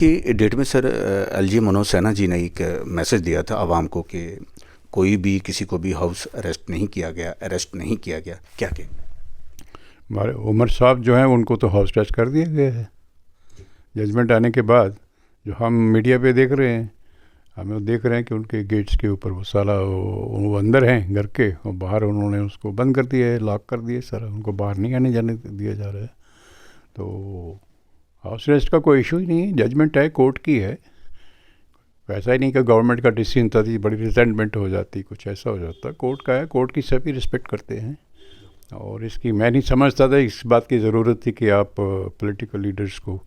कि डेट में sir LG Manoj Sinha ji ने एक मैसेज दिया था आवाम को कि कोई भी किसी को भी हाउस अरेस्ट नहीं किया गया, अरेस्ट नहीं किया गया, क्या कहें? हमारे उमर साहब जो हैं उनको तो हाउस अरेस्ट कर दिया गया है जजमेंट आने के बाद। जो हम मीडिया पे देख रहे हैं, हम लोग देख रहे हैं कि उनके गेट्स के ऊपर वो साला वो अंदर हैं घर के, और बाहर उन्होंने उसको बंद कर दिया है, लॉक कर दिया है सारा, उनको बाहर नहीं आने जाने दिया जा रहा है। तो हाउस अरेस्ट का कोई इशू ही नहीं है, जजमेंट है, कोर्ट की है। ऐसा ही नहीं कि गवर्नमेंट का डिसीजन था तो बड़ी रिजेंटमेंट हो जाती, कुछ ऐसा हो जाता। कोर्ट का है, कोर्ट की सभी रिस्पेक्ट करते हैं। और इसकी मैं नहीं समझता था इस बात की ज़रूरत थी कि आप पॉलिटिकल लीडर्स को,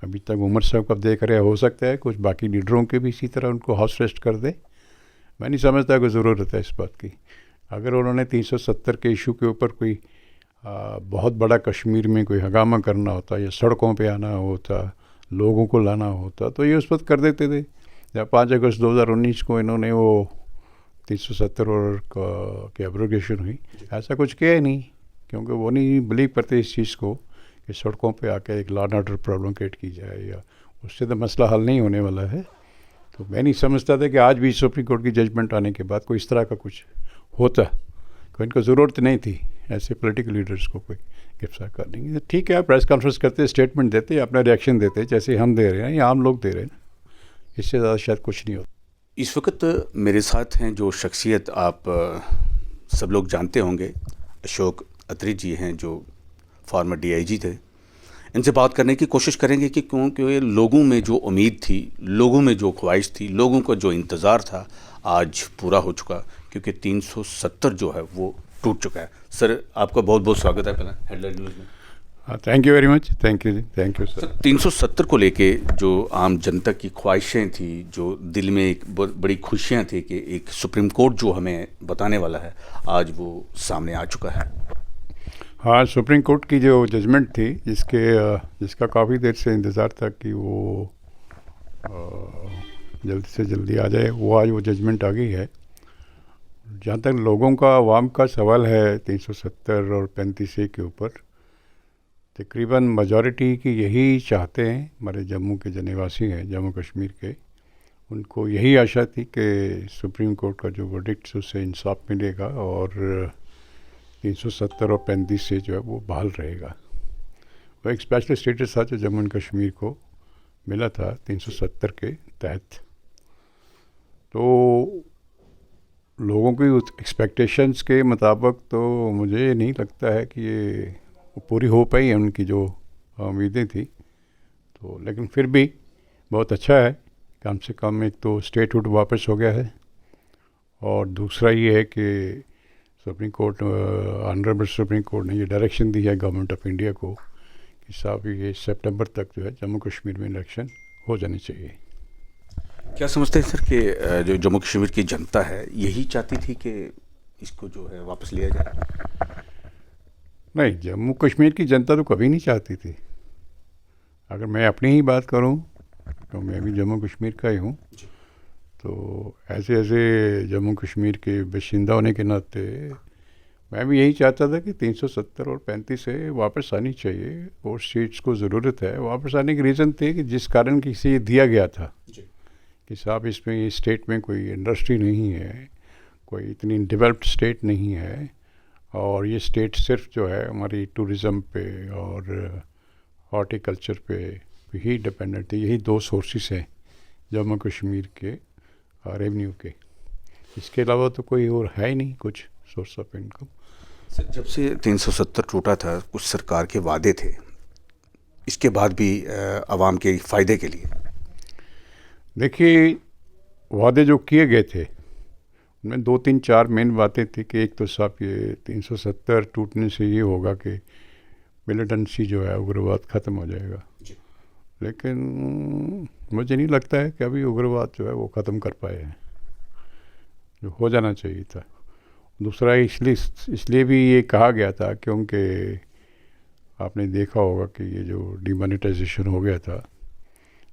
अभी तक उमर साहब का देख रहे, हो सकता है कुछ बाकी लीडरों के भी इसी तरह उनको हाउस अरेस्ट कर दे। मैं नहीं समझता कोई ज़रूरत है इस बात की। अगर उन्होंने 370 के इशू के ऊपर कोई बहुत बड़ा कश्मीर में कोई हंगामा करना होता या सड़कों पे आना होता, लोगों को लाना होता, तो ये उस वक्त कर देते थे। जब 5 अगस्त 2019 को इन्होंने वो 370 और की एब्रोगेशन हुई, ऐसा कुछ किया ही नहीं, क्योंकि वो नहीं बिलीव करते इस चीज़ को कि सड़कों पे आके एक law and order problem create की जाए, या उससे तो मसला हल नहीं होने वाला है। तो मैं नहीं समझता था कि आज भी सुप्रीम कोर्ट की जजमेंट आने के बाद कोई इस तरह का कुछ होता, कोई इनको ज़रूरत नहीं थी ऐसे पॉलिटिकल लीडर्स को कोई गिरफ्तार करने की। ठीक है, प्रेस कॉन्फ्रेंस करते, स्टेटमेंट देते, अपना रिएक्शन देते, जैसे हम दे रहे हैं या आम लोग दे रहे हैं, इससे ज़्यादा शायद कुछ नहीं होता। इस वक्त मेरे साथ हैं जो शख्सियत आप सब लोग जानते होंगे, अशोक अत्री जी हैं जो फॉर्मर डीआईजी थे। इनसे बात करने की कोशिश करेंगे कि क्योंकि लोगों में जो उम्मीद थी, लोगों में जो ख्वाहिश थी, लोगों का जो इंतज़ार था, आज पूरा हो चुका, क्योंकि 370 जो है वो टूट चुका है। सर, आपका बहुत बहुत स्वागत है पहला हेडलाइन न्यूज़ में। Thank you very much, thank you sir. 370 को लेके जो आम जनता की ख्वाहिशें थी, जो दिल में एक बड़ी खुशियां थी कि एक सुप्रीम कोर्ट जो हमें बताने वाला है, आज वो सामने आ चुका है। हाँ, सुप्रीम कोर्ट की जो जजमेंट थी, जिसका काफ़ी देर से इंतज़ार था कि वो जल्दी से जल्दी आ जाए, वो आज वो जजमेंट आ गई है। जहाँ तक लोगों का, आवाम का सवाल है 370 और 35A के ऊपर, तकरीबन मेजॉरिटी की यही चाहते हैं। हमारे जम्मू के जो निवासी हैं, जम्मू कश्मीर के, उनको यही आशा थी कि सुप्रीम कोर्ट का जो वर्डिक्ट उससे इंसाफ मिलेगा और 370 और 35A जो है वो बहाल रहेगा। वो एक स्पेशल स्टेटस था जो जम्मू एंड कश्मीर को मिला था 370 के तहत। तो लोगों की एक्सपेक्टेशंस के मुताबिक तो मुझे नहीं लगता है कि ये पूरी हो पाई है, उनकी जो उम्मीदें थी। तो लेकिन फिर भी बहुत अच्छा है, कम से कम एक तो स्टेटहुड वापस हो गया है, और दूसरा ये है कि supreme court, honourable supreme court ने ये डायरेक्शन दी है गवर्नमेंट ऑफ इंडिया को कि साहब ये सितंबर तक जो है जम्मू कश्मीर में इलेक्शन हो जाने चाहिए। क्या समझते हैं सर कि जो जम्मू कश्मीर की जनता है यही चाहती थी कि इसको जो है वापस लिया जाए? नहीं, जम्मू कश्मीर की जनता तो कभी नहीं चाहती थी। अगर मैं अपनी ही बात करूं तो मैं भी जम्मू कश्मीर का ही हूं, तो ऐसे जम्मू कश्मीर के बाशिंदा होने के नाते मैं भी यही चाहता था कि 370 और 35A वापस आनी चाहिए, और सीट्स को ज़रूरत है। वापस आने की रीज़न थे कि जिस कारण किसी ये दिया गया था कि साहब इसमें, ये स्टेट में कोई इंडस्ट्री नहीं है, कोई इतनी डेवलप्ड स्टेट नहीं है, और ये स्टेट सिर्फ जो है हमारी टूरिज़म पे और हॉर्टिकल्चर पे ही डिपेंडेंट है। यही 2 सोर्सेस हैं जम्मू कश्मीर के रेवेन्यू के, इसके अलावा तो कोई और है ही नहीं कुछ सोर्स ऑफ इनकम। सर, जब से 370 टूटा था, कुछ सरकार के वादे थे, इसके बाद भी आवाम के फ़ायदे के लिए। देखिए, वादे जो किए गए थे उनमें 2-3-4 मेन बातें थी कि एक तो साहब ये 370 टूटने से ये होगा कि मिलिटेंसी जो है, उग्रवाद ख़त्म हो जाएगा। लेकिन मुझे नहीं लगता है कि अभी उग्रवाद जो है वो ख़त्म कर पाए हैं, जो हो जाना चाहिए था। दूसरा इसलिए भी ये कहा गया था क्योंकि आपने देखा होगा कि ये जो डिमोनेटाइजेशन हो गया था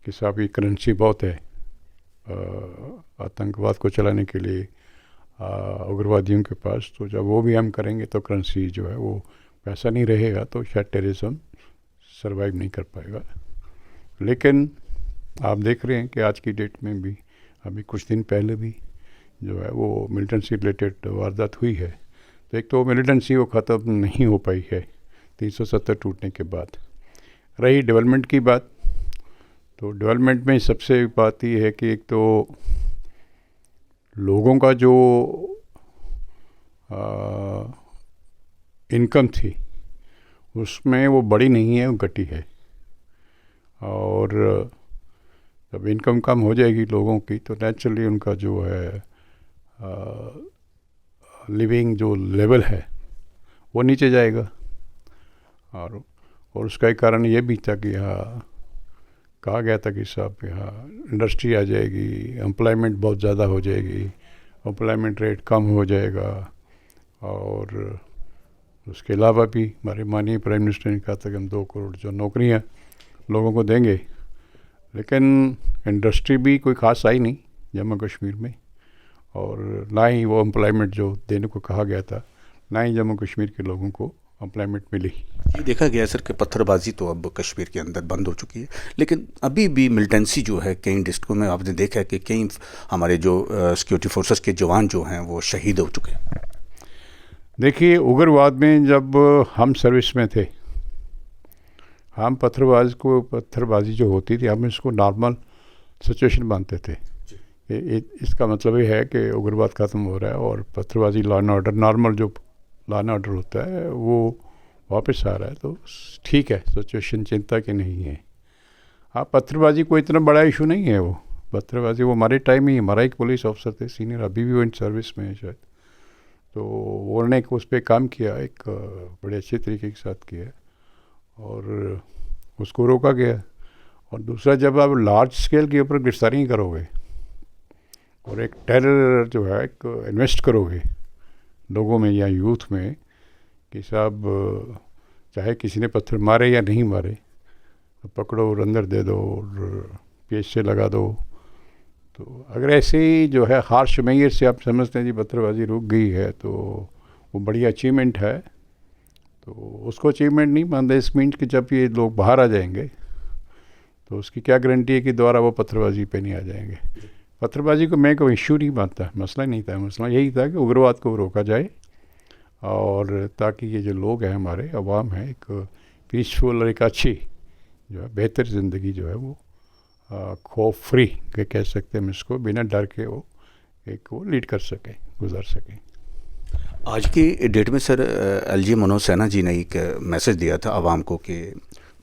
कि साहब ये करेंसी बहुत है आतंकवाद को चलाने के लिए उग्रवादियों के पास, तो जब वो भी हम करेंगे तो करेंसी जो है वो पैसा नहीं रहेगा, तो शायद टेररिज्म सर्वाइव नहीं कर पाएगा। लेकिन आप देख रहे हैं कि आज की डेट में भी अभी कुछ दिन पहले भी जो है वो मिलिटेंसी रिलेटेड वारदात हुई है। तो एक तो मिलिटेंसी वो ख़त्म नहीं हो पाई है 370 टूटने के बाद। रही डेवलपमेंट की बात, तो डेवलपमेंट में सबसे बात ये है कि एक तो लोगों का जो इनकम थी उसमें वो बड़ी नहीं है, वो घटी है। और जब इनकम कम हो जाएगी लोगों की तो नेचुरली उनका जो है लिविंग जो लेवल है वो नीचे जाएगा। और उसका एक कारण ये भी था कि यहाँ कहा गया था कि साहब यहाँ इंडस्ट्री आ जाएगी, एम्प्लॉयमेंट बहुत ज़्यादा हो जाएगी, एम्प्लॉयमेंट रेट कम हो जाएगा। और उसके अलावा भी हमारे माननीय प्राइम मिनिस्टर ने कहा था कि हम 2 करोड़ जो नौकरियाँ लोगों को देंगे, लेकिन इंडस्ट्री भी कोई ख़ास आई नहीं जम्मू कश्मीर में। और ना ही वो एम्प्लॉयमेंट जो देने को कहा गया था, ना ही जम्मू कश्मीर के लोगों को एम्प्लॉयमेंट मिली। ये देखा गया सर कि पत्थरबाजी तो अब कश्मीर के अंदर बंद हो चुकी है, लेकिन अभी भी मिलिटेंसी जो है कई डिस्ट्रिक्टों में आपने देखा है कि कई हमारे जो सिक्योरिटी फोर्सेस के जवान जो हैं वो शहीद हो चुके हैं। देखिए, उग्रवाद में जब हम सर्विस में थे, हम पत्थरबाजी जो होती थी हम इसको नॉर्मल सिचुएशन मानते थे। इसका मतलब ये है कि उग्रवाद ख़त्म हो रहा है और पत्थरबाजी लॉ एंड ऑर्डर, नॉर्मल जो लॉ एंड ऑर्डर होता है वो वापस आ रहा है, तो ठीक है, सिचुएशन चिंता की नहीं है। हाँ, पत्थरबाजी कोई इतना बड़ा इशू नहीं है। वो पत्थरबाजी वो हमारे टाइम ही, हमारा एक पुलिस ऑफिसर थे सीनियर, अभी भी वो इन सर्विस में है शायद, तो उन्होंने उस पर काम किया, एक बड़े अच्छे तरीके के साथ किया और उसको रोका गया। और दूसरा, जब आप लार्ज स्केल के ऊपर गिरफ्तारी करोगे और एक टेरर जो है एक इन्वेस्ट करोगे लोगों में या यूथ में कि साहब चाहे किसी ने पत्थर मारे या नहीं मारे, तो पकड़ो और अंदर दे दो और पेच से लगा दो। तो अगर ऐसे ही जो है हार्श मेयर से आप समझते हैं जी पत्थरबाजी रुक गई है, तो वो बड़ी अचीवमेंट है। तो उसको अचीवमेंट नहीं मानते। इस मीन्स कि जब ये लोग बाहर आ जाएंगे तो उसकी क्या गारंटी है कि दोबारा वो पत्थरबाजी पे नहीं आ जाएंगे। पत्थरबाजी को मैं कोई इश्यू नहीं मानता, मसला नहीं था। मसला यही था कि उग्रवाद को रोका जाए और ताकि ये जो लोग हैं हमारे अवाम हैं एक पीसफुल और एक अच्छी जो है बेहतर ज़िंदगी जो है वो खौफ फ्री कह सकते हैं हम इसको, बिना डर के वो लीड कर सकें, गुजार सकें। आज की डेट में सर एलजी मनोज सिन्हा जी ने एक मैसेज दिया था आवाम को कि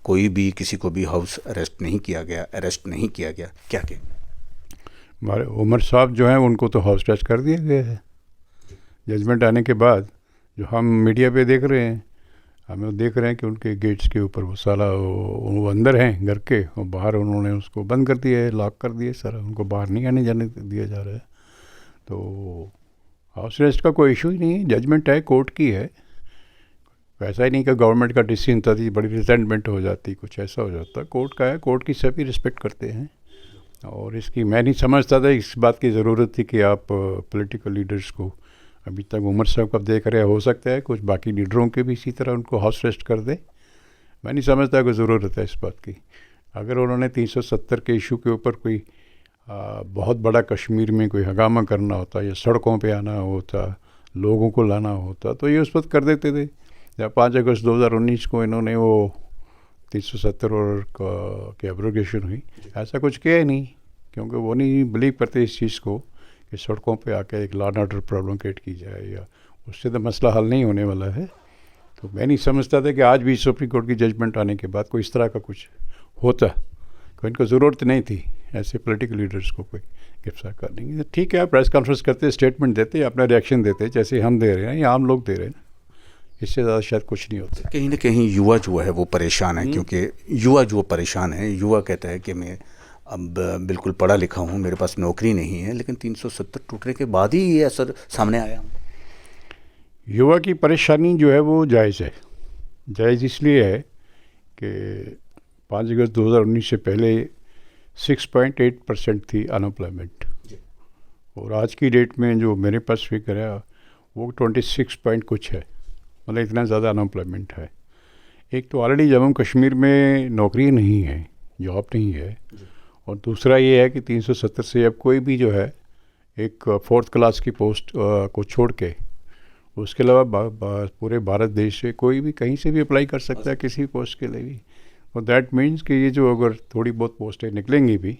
कोई भी किसी को भी हाउस अरेस्ट नहीं किया गया, क्या कहें? हमारे उमर साहब जो हैं उनको तो हाउस अरेस्ट कर दिया गया है जजमेंट आने के बाद। जो हम मीडिया पे देख रहे हैं, हम देख रहे हैं कि उनके गेट्स के ऊपर वो साला वो अंदर हैं घर के, और बाहर उन्होंने उसको बंद कर दिया है, लॉक कर दिया सारा, उनको बाहर नहीं आने जाने दिया जा रहा है। तो हाउस अरेस्ट का कोई इशू ही नहीं है, जजमेंट है, कोर्ट की है। ऐसा ही नहीं कि गवर्नमेंट का डिसीजन था तो बड़ी रिजेंटमेंट हो जाती, कुछ ऐसा हो जाता। कोर्ट का है, कोर्ट की सभी रिस्पेक्ट करते हैं। और इसकी मैं नहीं समझता था इस बात की ज़रूरत थी कि आप पॉलिटिकल लीडर्स को, अभी तक उमर साहब का देख रहे, हो सकता है कुछ बाकी लीडरों के भी इसी तरह उनको हाउस अरेस्ट कर दे। मैं नहीं समझता कोई ज़रूरत है इस बात की। अगर उन्होंने 370 के इशू के ऊपर कोई बहुत बड़ा कश्मीर में कोई हंगामा करना होता या सड़कों पे आना होता, लोगों को लाना होता, तो ये उस वक्त कर देते थे। जब 5 अगस्त 2019 को इन्होंने वो 370 और की एब्रोगेशन हुई, ऐसा कुछ किया ही नहीं, क्योंकि वो नहीं बिलीव करते इस चीज़ को कि सड़कों पे आके एक law and order problem create की जाए, या उससे तो मसला हल नहीं होने वाला है। तो मैं नहीं समझता था कि आज भी सुप्रीम कोर्ट की जजमेंट आने के बाद कोई इस तरह का कुछ होता, कोई इनको ज़रूरत नहीं थी ऐसे पॉलिटिकल लीडर्स को कोई गिरफ्तार करने की। ठीक है, प्रेस कॉन्फ्रेंस करते, स्टेटमेंट देते, अपना रिएक्शन देते, जैसे हम दे रहे हैं या आम लोग दे रहे हैं, इससे ज़्यादा शायद कुछ नहीं होता। कहीं ना कहीं युवा जो है वो परेशान है, क्योंकि युवा जो परेशान है, युवा कहता है कि मैं अब बिल्कुल पढ़ा लिखा हूँ, मेरे पास नौकरी नहीं है, लेकिन 370 टूटने के बाद ही ये असर सामने आया। युवा की परेशानी जो है वो जायज़ है। जायज़ इसलिए है कि 5 अगस्त 2019 से पहले 6.8% थी अनएम्प्लॉयमेंट, और आज की डेट में जो मेरे पास फिगर है वो 26 पॉइंट कुछ है, मतलब इतना ज़्यादा अनएम्प्लॉयमेंट है। एक तो ऑलरेडी जम्मू कश्मीर में नौकरी नहीं है, जॉब नहीं है, और दूसरा ये है कि 370 से अब कोई भी जो है एक 4th क्लास की पोस्ट को छोड़ के उसके अलावा पूरे भारत देश से कोई भी कहीं से भी अप्लाई कर सकता है किसी पोस्ट के लिए भी। और दैट मीन्स कि ये जो अगर थोड़ी बहुत पोस्टें निकलेंगी भी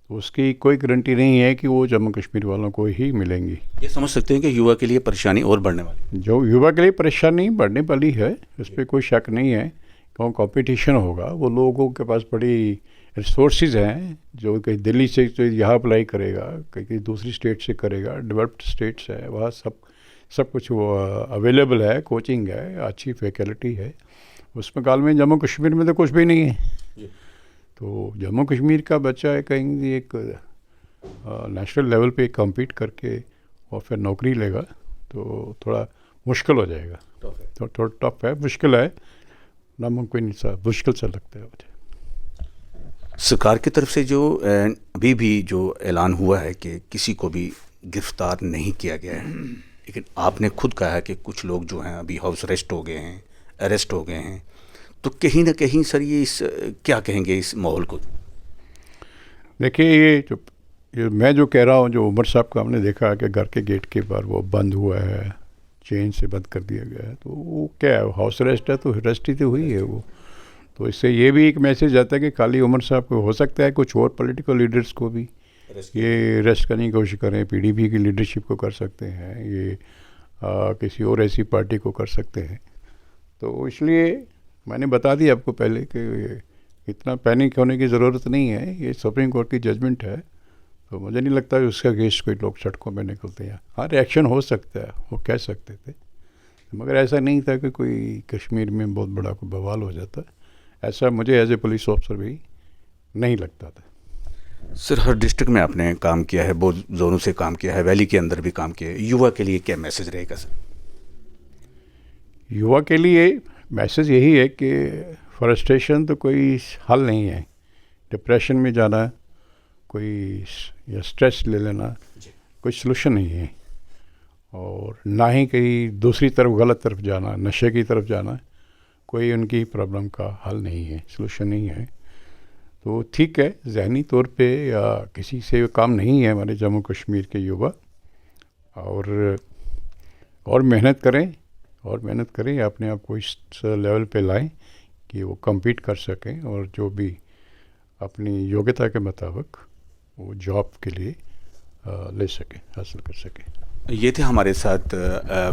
तो उसकी कोई गारंटी नहीं है कि वो जम्मू कश्मीर वालों को ही मिलेंगी। ये समझ सकते हैं कि युवा के लिए परेशानी और बढ़ने वाली, जो युवा के लिए परेशानी बढ़ने वाली है उस पर कोई शक नहीं है। क्यों कंपटीशन होगा, वो लोगों के पास बड़ी रिसोर्सेज हैं, जो कहीं दिल्ली से तो यहाँ अप्लाई करेगा, कहीं दूसरी स्टेट से करेगा, डेवलप्ड स्टेट्स है वहाँ सब कुछ वो अवेलेबल है, कोचिंग है, अच्छी फैकल्टी है। उसमें काल में जम्मू कश्मीर में तो कुछ भी नहीं है। तो जम्मू कश्मीर का बच्चा कहीं एक नेशनल लेवल पे कम्पीट करके और फिर नौकरी लेगा तो थोड़ा मुश्किल हो जाएगा। तो थोड़ा टफ है, मुश्किल है, नामुमकिन सा मुश्किल सा लगता है मुझे। सरकार की तरफ से जो अभी भी जो ऐलान हुआ है कि किसी को भी गिरफ्तार नहीं किया गया है, लेकिन आपने खुद कहा है कि कुछ लोग जो हैं अभी हाउस अरेस्ट हो गए हैं, अरेस्ट हो गए हैं, तो कहीं ना कहीं सर ये इस क्या कहेंगे इस माहौल को? देखिए ये मैं जो कह रहा हूँ, जो उमर साहब का हमने देखा कि घर के गेट के बाहर वो बंद हुआ है, चेन से बंद कर दिया गया है, तो वो क्या है, हाउस अरेस्ट है, तो अरेस्ट ही तो हुई है वो। तो इससे ये भी एक मैसेज आता है कि खाली उमर साहब को हो सकता है कुछ और पॉलिटिकल लीडर्स को भी ये अरेस्ट करने की कोशिश करें, पीडीपी की लीडरशिप को कर सकते हैं, ये किसी और ऐसी पार्टी को कर सकते हैं। तो इसलिए मैंने बता दिया आपको पहले कि इतना पैनिक होने की ज़रूरत नहीं है, ये सुप्रीम कोर्ट की जजमेंट है। तो मुझे नहीं लगता कि उसका अगेंस्ट कोई लोग सड़कों में निकलते हैं। हाँ, रिएक्शन हो सकता है, वो कह सकते थे, मगर ऐसा नहीं था कि कोई कश्मीर में बहुत बड़ा कोई बवाल हो जाता। ऐसा मुझे एज ए पुलिस ऑफिसर भी नहीं लगता था। सर, हर डिस्ट्रिक्ट में आपने काम किया है, बहुत जोनों से काम किया है, वैली के अंदर भी काम किया है, युवा के लिए क्या मैसेज रहेगा सर? युवा के लिए मैसेज यही है कि फ्रस्ट्रेशन तो कोई हल नहीं है। डिप्रेशन में जाना कोई या स्ट्रेस ले लेना कोई सलूशन नहीं है, और ना ही कहीं दूसरी तरफ गलत तरफ जाना, नशे की तरफ जाना कोई उनकी प्रॉब्लम का हल नहीं है, सलूशन नहीं है। तो ठीक है, ज़हनी तौर पे या किसी से काम नहीं है हमारे जम्मू कश्मीर के युवा, और मेहनत करें अपने आप को इस लेवल पे लाएं कि वो compete कर सकें और जो भी अपनी योग्यता के मुताबिक वो जॉब के लिए ले सकें, हासिल कर सकें। ये थे हमारे साथ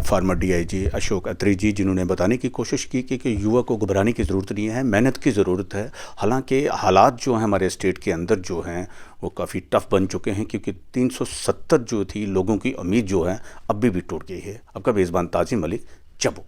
फार्मर डीआईजी अशोक अत्री जी, जिन्होंने बताने की कोशिश की कि युवा को घबराने की ज़रूरत नहीं है, मेहनत की ज़रूरत है। हालांकि हालात जो हैं हमारे स्टेट के अंदर जो हैं वो काफ़ी टफ बन चुके हैं, क्योंकि 370 जो थी लोगों की उम्मीद जो है अब भी टूट गई है। आपका मेज़बान ताजिम मलिक, जम्मू।